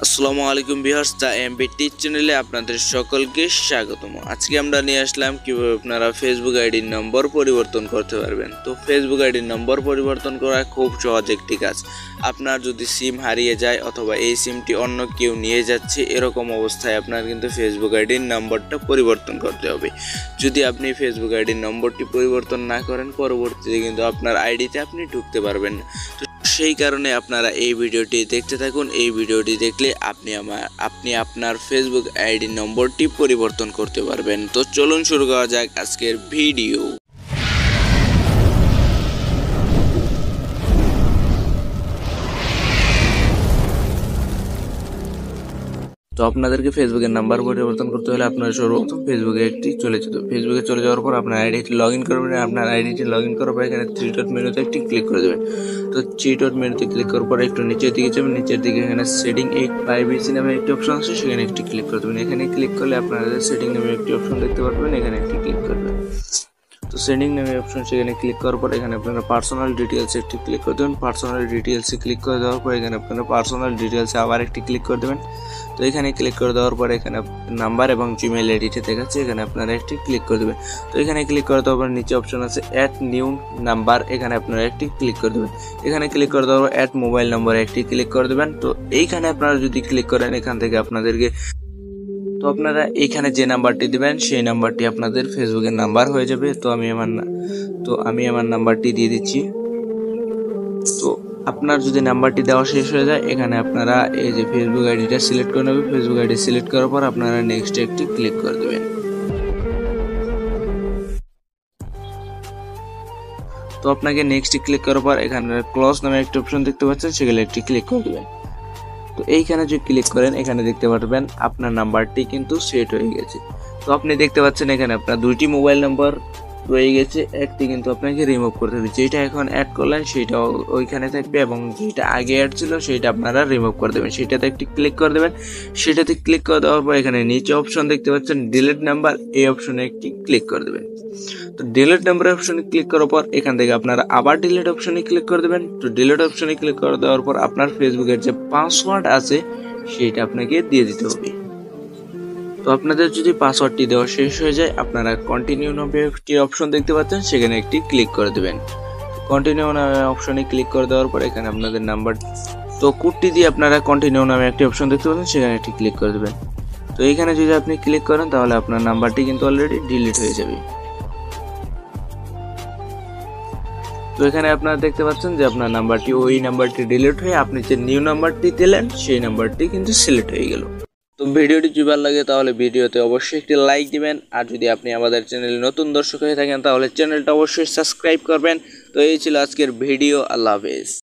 আসসালামু আলাইকুম viewers, the MB teach চ্যানেলে আপনাদের সকলকে স্বাগতম। আজকে আমরা নিয়ে আসলাম কিভাবে আপনারা ফেসবুক আইডির নম্বর পরিবর্তন করতে পারবেন। তো ফেসবুক আইডির নম্বর পরিবর্তন করা খুব সহজ একটি কাজ। আপনার যদি সিম হারিয়ে যায় অথবা এই সিমটি অন্য কেউ নিয়ে যাচ্ছে, এরকম অবস্থায় আপনার কিন্তু ফেসবুক আইডির নম্বরটা পরিবর্তন করতে হবে। যদি আপনি ফেসবুক আইডির নম্বরটি পরিবর্তন না করেন, পরবর্তীতে কিন্তু আপনার আইডিতে আপনি ঢুকতে পারবেন না। সেই কারণে আপনারা এই ভিডিওটি দেখতে থাকুন। এই ভিডিওটি দেখলে আপনি আপনার ফেসবুক আইডি নম্বরটি পরিবর্তন করতে পারবেন। তো চলুন শুরু করা যাক আজকের ভিডিও। তো আপনাদেরকে ফেসবুকের নাম্বার পরিবর্তন করতে হলে আপনারা সর্বপ্রথম ফেসবুকে চলে যাওয়ার পর আপনার আইডিটি লগ ইন করবেন। আপনার আইডিটি লগ ইন করার পর এখানে থ্রি ডট মেনুতে একটি ক্লিক করে দেবেন। তো থ্রি ডট মেনুতে ক্লিক করার পর একটু নিচের দিকে যাবেন। নিচের দিকে এখানে সেটিং 8 নামে একটি অপশন আছে, সেখানে একটি ক্লিক করে দেবেন। এখানে ক্লিক করলে আপনারা সেটিং নামে একটি অপশন দেখতে পারবেন, এখানে একটি ক্লিক করবেন। তো সেটিং নামে অপশন সেখানে ক্লিক করার পর এখানে আপনারা পার্সোনাল ডিটেলস একটি ক্লিক করে দেবেন। পার্সোনাল ডিটেলসে ক্লিক করে দেওয়ার পর এখানে আপনারা পার্সোনাল ডিটেলসে আবার একটি ক্লিক করে দেবেন। তো এখানে ক্লিক করে দেওয়ার পর এখানে নাম্বার এবং জিমেইল আইডিতে দেখাচ্ছে, এখানে আপনারা একটি ক্লিক করে দেবেন। তো এখানে ক্লিক করে দেওয়ার পর নিচে অপশন আছে অ্যাড নিউ নাম্বার, এখানে আপনারা একটি ক্লিক করে দেবেন। এখানে ক্লিক করে দেওয়ার পর অ্যাড মোবাইল নাম্বার একটি ক্লিক করে দেবেন। তো এইখানে আপনারা যদি ক্লিক করেন, এখান থেকে আপনাদেরকে আপনারা এইখানে যে নাম্বারটি দিবেন সেই নাম্বারটি আপনাদের ফেসবুকের নাম্বার হয়ে যাবে। তো আমি আমার নাম্বারটি দিয়ে দিচ্ছি। তো আপনার যদি নাম্বারটি দেওয়া শেষ হয়ে যায়, এখানে আপনারা এই যে ফেসবুক আইডিটা সিলেক্ট করে নেবেন। ফেসবুক আইডি সিলেক্ট করার পর আপনারা নেক্সট একটি ক্লিক করে দেবেন। তো আপনাকে নেক্সট ক্লিক করার পর এখানে ক্লোজ নামে একটি অপশন দেখতে পাচ্ছেন, সেখানে একটি ক্লিক করে দেবেন। তো এইখানে যদি ক্লিক করেন, এখানে দেখতে পারবেন আপনার নাম্বারটি কিন্তু সেট হয়ে গেছে। তো আপনি দেখতে পাচ্ছেন এখানে আপনার দুইটি মোবাইল নাম্বার রয়ে গেছে, একটি কিন্তু আপনাকে রিমুভ করতে হবে। যেটা এখন অ্যাড করলেন সেটা ওইখানে থাকবে এবং যেটা আগে অ্যাড ছিল সেটা আপনারা রিমুভ করে দেবেন। সেটাতে একটি ক্লিক করে দেবেন। সেটাতে ক্লিক করে দেওয়ার পর এখানে নিচে অপশন দেখতে পাচ্ছেন ডিলিট নাম্বার, এই অপশনে একটি ক্লিক করে দেবেন। তো ডিলিট নাম্বার অপশনে ক্লিক করার পর এখান থেকে আপনারা আবার ডিলিট অপশনে ক্লিক করে দেবেন। তো ডিলিট অপশনে ক্লিক করে দেওয়ার পর আপনার ফেসবুকের যে পাসওয়ার্ড আছে সেটা আপনাকে দিয়ে দিতে হবে। তো আপনাদের যদি পাসওয়ার্ডটি দেওয়া শেষ হয়ে যায়, আপনারা কন্টিনিউ নামে একটি অপশন দেখতে পাচ্ছেন, সেখানে একটি ক্লিক করে দেবেন। কন্টিনিউ নামে অপশনে ক্লিক করে দেওয়ার পর এখানে আপনাদের নাম্বার, তো কোডটি দিয়ে আপনারা কন্টিনিউ নামে একটি অপশন দেখতে পাচ্ছেন, সেখানে একটি ক্লিক করে দেবেন। তো এইখানে যদি আপনি ক্লিক করেন তাহলে আপনার নাম্বারটি কিন্তু অলরেডি ডিলিট হয়ে যাবে। তো এখানে আপনারা দেখতে পাচ্ছেন যে আপনার নাম্বারটি ডিলিট হয়ে আপনি যে নিউ নাম্বারটি দিলেন সেই নাম্বারটি কিন্তু সিলেক্ট হয়ে গেল। তো ভিডিওটি যদি ভালো লাগে তাহলে ভিডিওতে অবশ্যই একটি লাইক দিবেন। আর যদি আপনি আমাদের চ্যানেলে নতুন দর্শক হয়ে থাকেন তাহলে চ্যানেলটা অবশ্যই সাবস্ক্রাইব করবেন। তো এই ছিল আজকের ভিডিও। আল্লাহ হাফেজ।